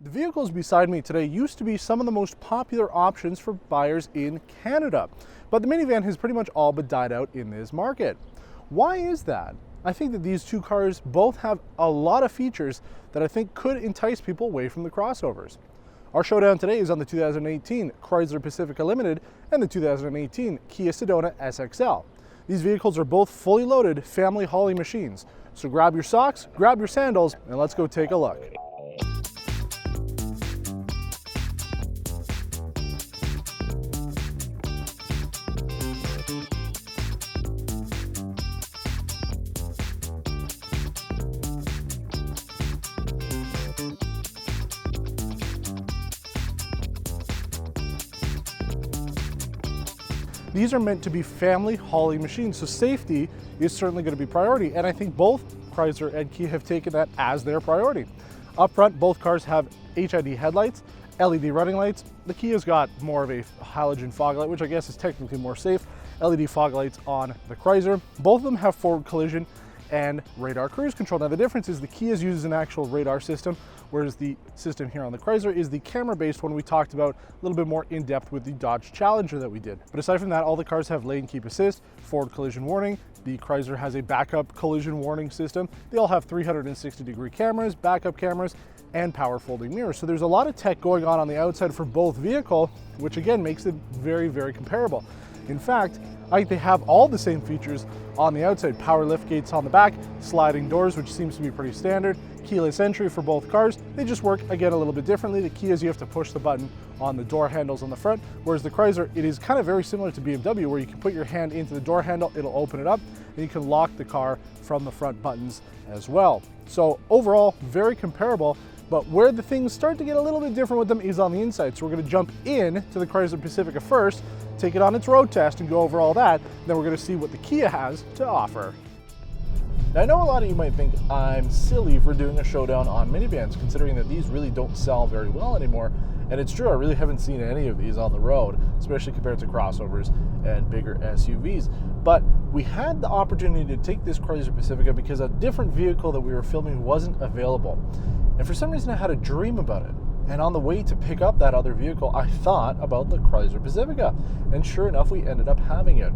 The vehicles beside me today used to be some of the most popular options for buyers in Canada, but the minivan has pretty much all but died out in this market. Why is that? I think that these two cars both have a lot of features that I think could entice people away from the crossovers. Our showdown today is on the 2018 Chrysler Pacifica Limited and the 2018 Kia Sedona SXL. These vehicles are both fully loaded family hauling machines. So grab your socks, grab your sandals, and let's go take a look. These are meant to be family hauling machines, so safety is certainly going to be priority, and I think both Chrysler and Kia have taken that as their priority. Up front, both cars have HID headlights, LED running lights. The Kia's got more of a halogen fog light, which I guess is technically more safe. LED fog lights on the Chrysler. Both of them have forward collision and radar cruise control. Now the difference is the Kia's uses an actual radar system, whereas the system here on the Chrysler is the camera-based one we talked about a little bit more in depth with the Dodge Challenger that we did. But aside from that, all the cars have lane keep assist, forward collision warning. The Chrysler has a backup collision warning system. They all have 360-degree cameras, backup cameras, and power folding mirrors. So there's a lot of tech going on the outside for both vehicle, which again makes it very, very comparable. In fact, I think they have all the same features on the outside. Power lift gates on the back, sliding doors, which seems to be pretty standard, keyless entry for both cars. They just work, again, a little bit differently. The Kia's, you have to push the button on the door handles on the front, whereas the Chrysler, it is kind of very similar to BMW, where you can put your hand into the door handle, it'll open it up, and you can lock the car from the front buttons as well. So overall, very comparable. But where the things start to get a little bit different with them is on the inside. So we're going to jump in to the Chrysler Pacifica first, take it on its road test and go over all that. Then we're going to see what the Kia has to offer. Now, I know a lot of you might think I'm silly for doing a showdown on minivans, considering that these really don't sell very well anymore. And it's true, I really haven't seen any of these on the road, especially compared to crossovers and bigger SUVs. But we had the opportunity to take this Chrysler Pacifica because a different vehicle that we were filming wasn't available. And for some reason I had a dream about it. And on the way to pick up that other vehicle, I thought about the Chrysler Pacifica. And sure enough, we ended up having it.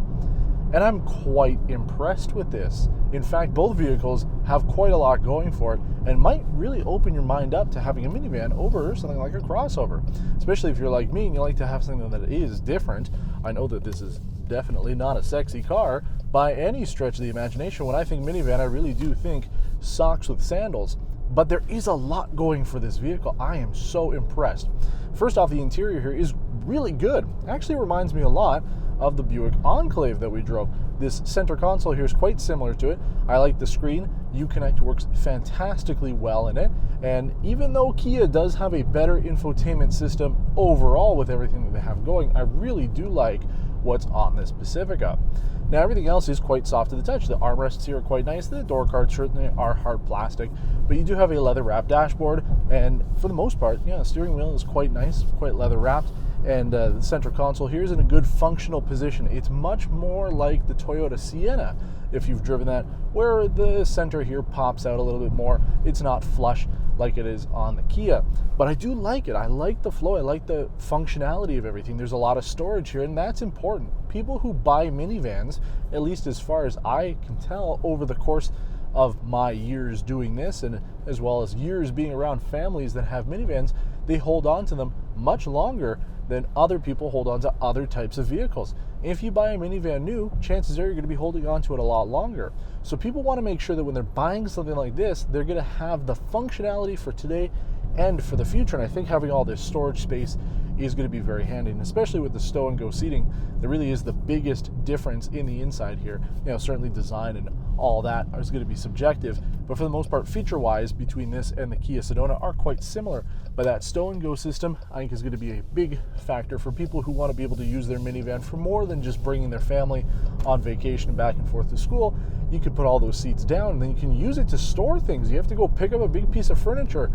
And I'm quite impressed with this. In fact, both vehicles have quite a lot going for it and might really open your mind up to having a minivan over something like a crossover. Especially if you're like me and you like to have something that is different. I know that this is definitely not a sexy car by any stretch of the imagination. When I think minivan, I really do think socks with sandals. But there is a lot going for this vehicle. I am so impressed. First off, the interior here is really good. It actually reminds me a lot of the Buick Enclave that we drove. This center console here is quite similar to it. I like the screen. Uconnect works fantastically well in it. And even though Kia does have a better infotainment system overall with everything that they have going, I really do like what's on this Pacifica. Now, everything else is quite soft to the touch. The armrests here are quite nice. The door cards certainly are hard plastic, but you do have a leather wrapped dashboard, and for the most part, yeah, the steering wheel is quite nice, quite leather wrapped, and the center console here is in a good functional position. It's much more like the Toyota Sienna, if you've driven that, where the center here pops out a little bit more. It's not flush like it is on the Kia, but I do like it. I like the flow. I like the functionality of everything. There's a lot of storage here, and that's important. People who buy minivans, at least as far as I can tell over the course of my years doing this, and as well as years being around families that have minivans, they hold on to them much longer than other people hold on to other types of vehicles. If you buy a minivan new, chances are you're going to be holding on to it a lot longer. So people want to make sure that when they're buying something like this, they're going to have the functionality for today and for the future. And I think having all this storage space is going to be very handy, and especially with the stow and go seating, there really is the biggest difference in the inside here. You know, certainly design and all that is going to be subjective, but for the most part, feature-wise, between this and the Kia Sedona are quite similar. But that stow and go system, I think, is going to be a big factor for people who want to be able to use their minivan for more than just bringing their family on vacation back and forth to school. You could put all those seats down, and then you can use it to store things. You have to go pick up a big piece of furniture,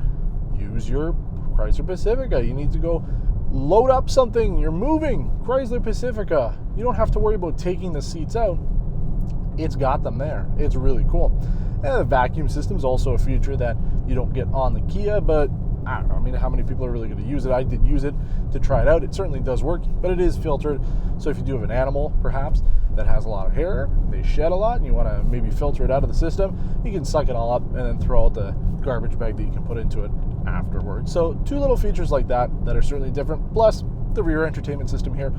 use your Chrysler Pacifica. You need to go load up something, you're moving, Chrysler Pacifica. You don't have to worry about taking the seats out. It's got them there. It's really cool. And the vacuum system is also a feature that you don't get on the Kia, but I don't know. I mean, how many people are really going to use it? I did use it to try it out. It certainly does work, but it is filtered. So if you do have an animal, perhaps, that has a lot of hair, they shed a lot, and you want to maybe filter it out of the system, you can suck it all up and then throw out the garbage bag that you can put into it afterwards. So 2 little features like that are certainly different. Plus, the rear entertainment system here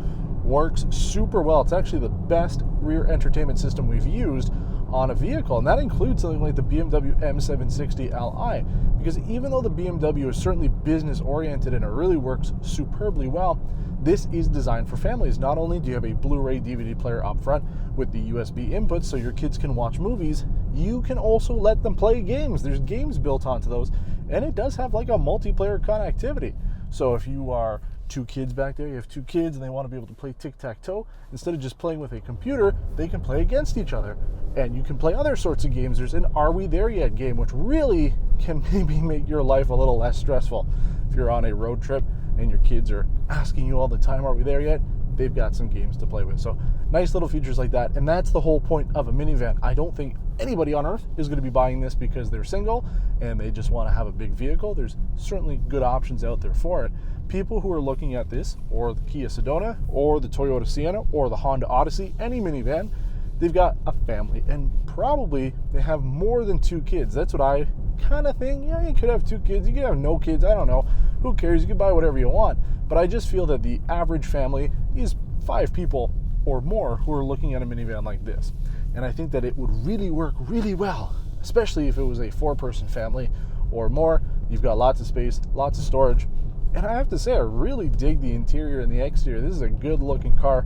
works super well. It's actually the best rear entertainment system we've used on a vehicle, and that includes something like the BMW M760 Li, because even though the BMW is certainly business oriented and it really works superbly well, this is designed for families. Not only do you have a Blu-ray DVD player up front with the USB input so your kids can watch movies, you can also let them play games. There's games built onto those, and it does have like a multiplayer connectivity. So if you are 2 kids back there, you have 2 kids and they want to be able to play tic-tac-toe, instead of just playing with a computer, they can play against each other. And you can play other sorts of games. There's an Are We There Yet game, which really can maybe make your life a little less stressful. If you're on a road trip and your kids are asking you all the time, are we there yet? They've got some games to play with. So nice little features like that. And that's the whole point of a minivan. I don't think anybody on earth is going to be buying this because they're single and they just want to have a big vehicle. There's certainly good options out there for it. People who are looking at this, or the Kia Sedona, or the Toyota Sienna, or the Honda Odyssey, any minivan, they've got a family, and probably they have more than 2 kids. That's what I kind of think. Yeah, you could have 2 kids, you could have no kids, I don't know. Who cares? You can buy whatever you want. But I just feel that the average family is 5 people or more who are looking at a minivan like this. And I think that it would really work really well, especially if it was a 4-person family or more. You've got lots of space, lots of storage. And I have to say, I really dig the interior and the exterior. This is a good looking car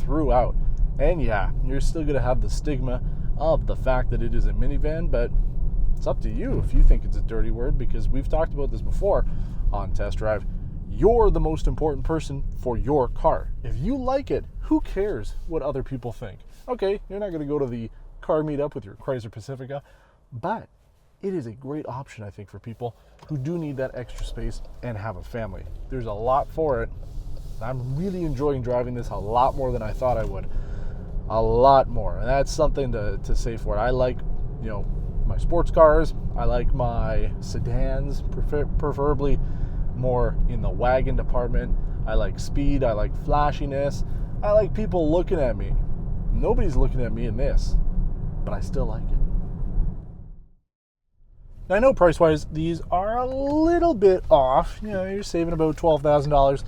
throughout. And yeah, you're still going to have the stigma of the fact that it is a minivan, but it's up to you if you think it's a dirty word, because we've talked about this before on Test Drive. You're the most important person for your car. If you like it, who cares what other people think? Okay, you're not going to go to the car meetup with your Chrysler Pacifica, but it is a great option, I think, for people who do need that extra space and have a family. There's a lot for it. I'm really enjoying driving this a lot more than I thought I would. A lot more. And that's something to say for it. I like, my sports cars. I like my sedans, preferably more in the wagon department. I like speed. I like flashiness. I like people looking at me. Nobody's looking at me in this, but I still like it. Now, I know price-wise, these are a little bit off. You're saving about $12,000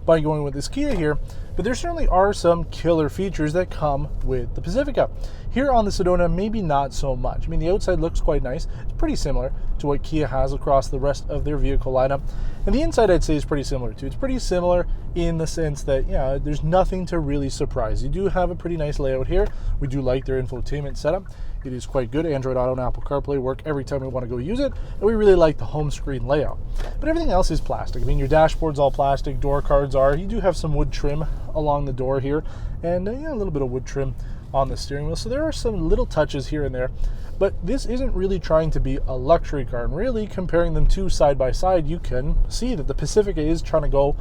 by going with this Kia here, but there certainly are some killer features that come with the Pacifica. Here on the Sedona, maybe not so much. I mean, the outside looks quite nice. It's pretty similar to what Kia has across the rest of their vehicle lineup. And the inside, I'd say, is pretty similar too. It's pretty similar in the sense that, there's nothing to really surprise. You do have a pretty nice layout here. We do like their infotainment setup. It is quite good. Android Auto and Apple CarPlay work every time we want to go use it, and we really like the home screen layout. But everything else is plastic. I mean, your dashboard's all plastic, door cards are. You do have some wood trim along the door here, and a little bit of wood trim on the steering wheel. So there are some little touches here and there, but this isn't really trying to be a luxury car. And really, comparing them two side by side, you can see that the Pacifica is trying to go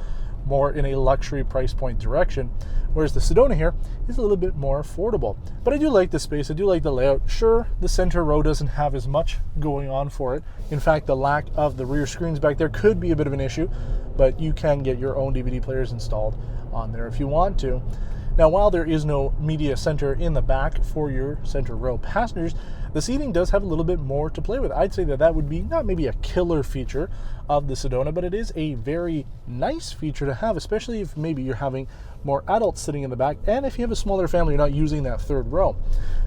more in a luxury price point direction, whereas the Sedona here is a little bit more affordable. But I do like the space, I do like the layout. Sure, the center row doesn't have as much going on for it. In fact, the lack of the rear screens back there could be a bit of an issue, but you can get your own DVD players installed on there if you want to. Now, while there is no media center in the back for your center row passengers, the seating does have a little bit more to play with. I'd say that would be not maybe a killer feature of the Sedona, but it is a very nice feature to have, especially if maybe you're having more adults sitting in the back, and if you have a smaller family, you're not using that third row.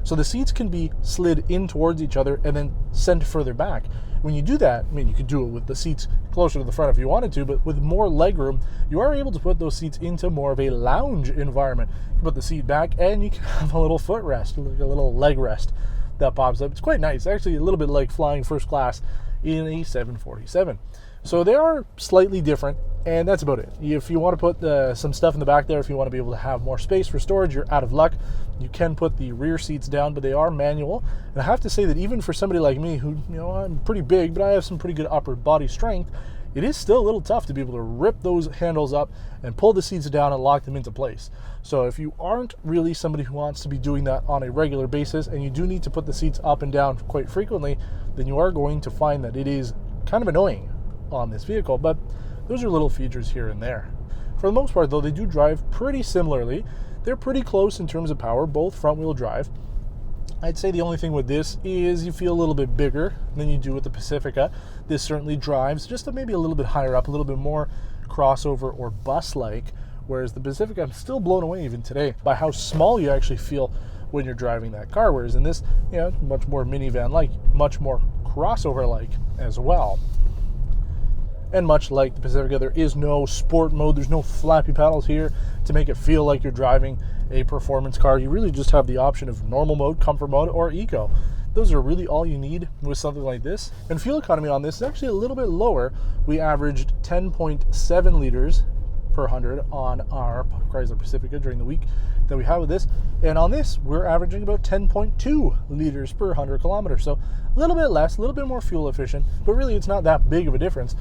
So the seats can be slid in towards each other and then sent further back. When you do that, I mean, you could do it with the seats closer to the front if you wanted to, but with more legroom, you are able to put those seats into more of a lounge environment. You can put the seat back and you can have a little footrest, like a little leg rest that pops up. It's quite nice. Actually, a little bit like flying first class in a 747. So they are slightly different, and that's about it. If you want to put some stuff in the back there, if you want to be able to have more space for storage, you're out of luck. You can put the rear seats down, but they are manual. And I have to say that even for somebody like me who, I'm pretty big, but I have some pretty good upper body strength, it is still a little tough to be able to rip those handles up and pull the seats down and lock them into place. So if you aren't really somebody who wants to be doing that on a regular basis, and you do need to put the seats up and down quite frequently, then you are going to find that it is kind of annoying on this vehicle, but those are little features here and there. For the most part though, they do drive pretty similarly. They're pretty close in terms of power, both front wheel drive. I'd say the only thing with this is you feel a little bit bigger than you do with the Pacifica. This certainly drives just maybe a little bit higher up, a little bit more crossover or bus-like, whereas the Pacifica, I'm still blown away even today by how small you actually feel when you're driving that car, whereas in this, much more minivan-like, much more crossover-like as well. And much like the Pacifica, there is no sport mode, there's no flappy paddles here to make it feel like you're driving a performance car. You really just have the option of normal mode, comfort mode, or eco. Those are really all you need with something like this. And fuel economy on this is actually a little bit lower. We averaged 10.7 liters per 100 on our Chrysler Pacifica during the week that we had with this. And on this, we're averaging about 10.2 liters per 100 kilometers. So a little bit less, a little bit more fuel efficient, but really it's not that big of a difference.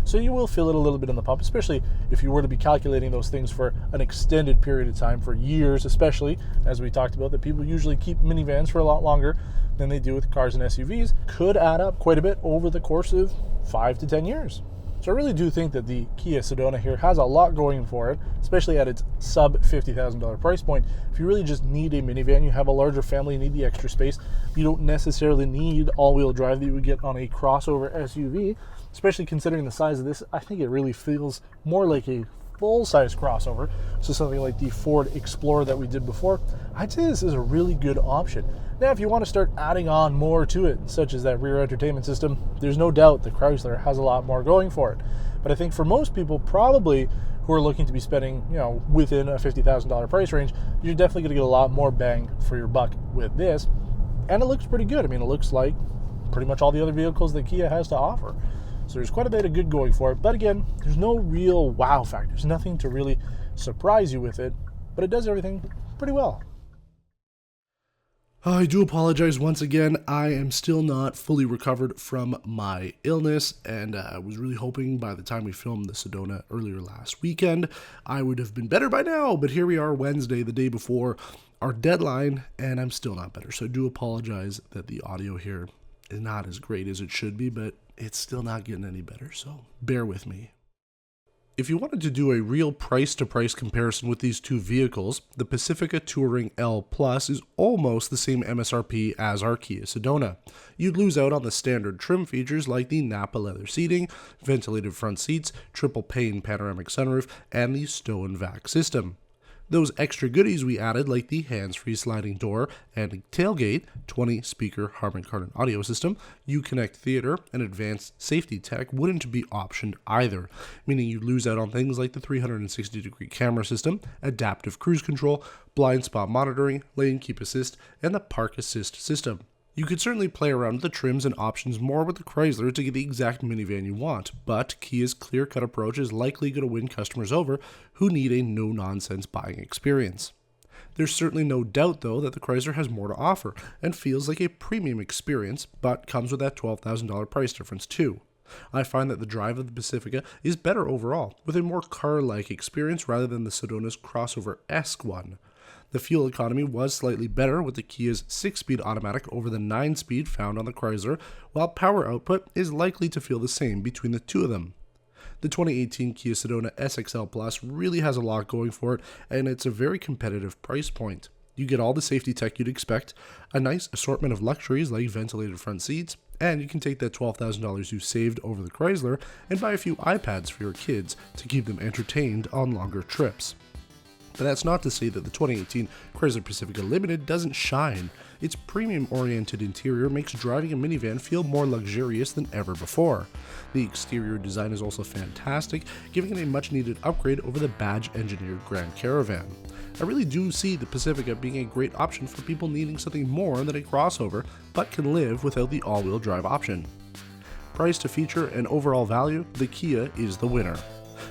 So you will feel it a little bit in the pump, especially if you were to be calculating those things for an extended period of time, for years, especially, as we talked about, that people usually keep minivans for a lot longer than they do with cars and SUVs, could add up quite a bit over the course of 5 to 10 years. So I really do think that the Kia Sedona here has a lot going for it, especially at its sub $50,000 price point. If you really just need a minivan, you have a larger family, you need the extra space, you don't necessarily need all-wheel drive that you would get on a crossover SUV, especially considering the size of this. I think it really feels more like a full-size crossover, so something like the Ford Explorer that we did before. I'd say this is a really good option. Now, if you want to start adding on more to it, such as that rear entertainment system, there's no doubt the Chrysler has a lot more going for it. But I think for most people, probably who are looking to be spending, within a $50,000 price range, you're definitely going to get a lot more bang for your buck with this. And it looks pretty good. I mean, it looks like pretty much all the other vehicles that Kia has to offer. So there's quite a bit of good going for it. But again, there's no real wow factor. There's nothing to really surprise you with it, but it does everything pretty well. I do apologize once again. I am still not fully recovered from my illness, and I was really hoping by the time we filmed the Sedona earlier last weekend, I would have been better by now, but here we are Wednesday, the day before our deadline, and I'm still not better. So I do apologize that the audio here is not as great as it should be, but it's still not getting any better, so bear with me. If you wanted to do a real price-to-price comparison with these two vehicles, the Pacifica Touring L Plus is almost the same MSRP as our Kia Sedona. You'd lose out on the standard trim features like the Nappa leather seating, ventilated front seats, triple pane panoramic sunroof, and the stow and vac system. Those extra goodies we added, like the hands-free sliding door and tailgate, 20-speaker Harman Kardon audio system, Uconnect theater, and advanced Safetytec, wouldn't be optioned either, meaning you'd lose out on things like the 360-degree camera system, adaptive cruise control, blind spot monitoring, lane keep assist, and the park assist system. You could certainly play around with the trims and options more with the Chrysler to get the exact minivan you want, but Kia's clear-cut approach is likely going to win customers over who need a no-nonsense buying experience. There's certainly no doubt, though, that the Chrysler has more to offer and feels like a premium experience, but comes with that $12,000 price difference too. I find that the drive of the Pacifica is better overall, with a more car-like experience rather than the Sedona's crossover-esque one. The fuel economy was slightly better with the Kia's 6-speed automatic over the 9-speed found on the Chrysler, while power output is likely to feel the same between the two of them. The 2018 Kia Sedona SXL Plus really has a lot going for it, and it's a very competitive price point. You get all the safety tech you'd expect, a nice assortment of luxuries like ventilated front seats, and you can take that $12,000 you saved over the Chrysler and buy a few iPads for your kids to keep them entertained on longer trips. But that's not to say that the 2018 Chrysler Pacifica Limited doesn't shine. Its premium-oriented interior makes driving a minivan feel more luxurious than ever before. The exterior design is also fantastic, giving it a much-needed upgrade over the badge-engineered Grand Caravan. I really do see the Pacifica being a great option for people needing something more than a crossover, but can live without the all-wheel drive option. Price to feature and overall value, the Kia is the winner.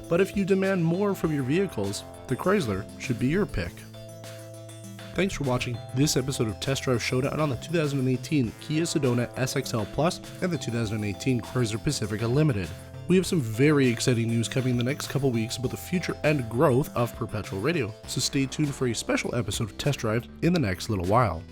But if you demand more from your vehicles, the Chrysler should be your pick. Thanks for watching this episode of Test Drive Showdown on the 2018 Kia Sedona SXL Plus and the 2018 Chrysler Pacifica Limited. We have some very exciting news coming in the next couple weeks about the future and growth of perpetual radio, so stay tuned for a special episode of Test Drive in the next little while.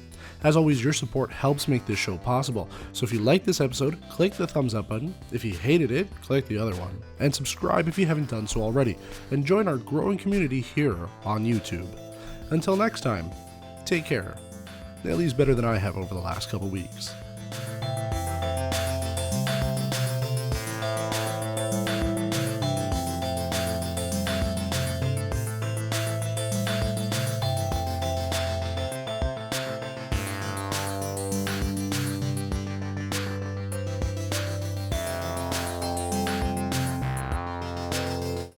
As always, your support helps make this show possible, so if you liked this episode, click the thumbs up button. If you hated it, click the other one. And subscribe if you haven't done so already, and join our growing community here on YouTube. Until next time, take care. At least better than I have over the last couple weeks.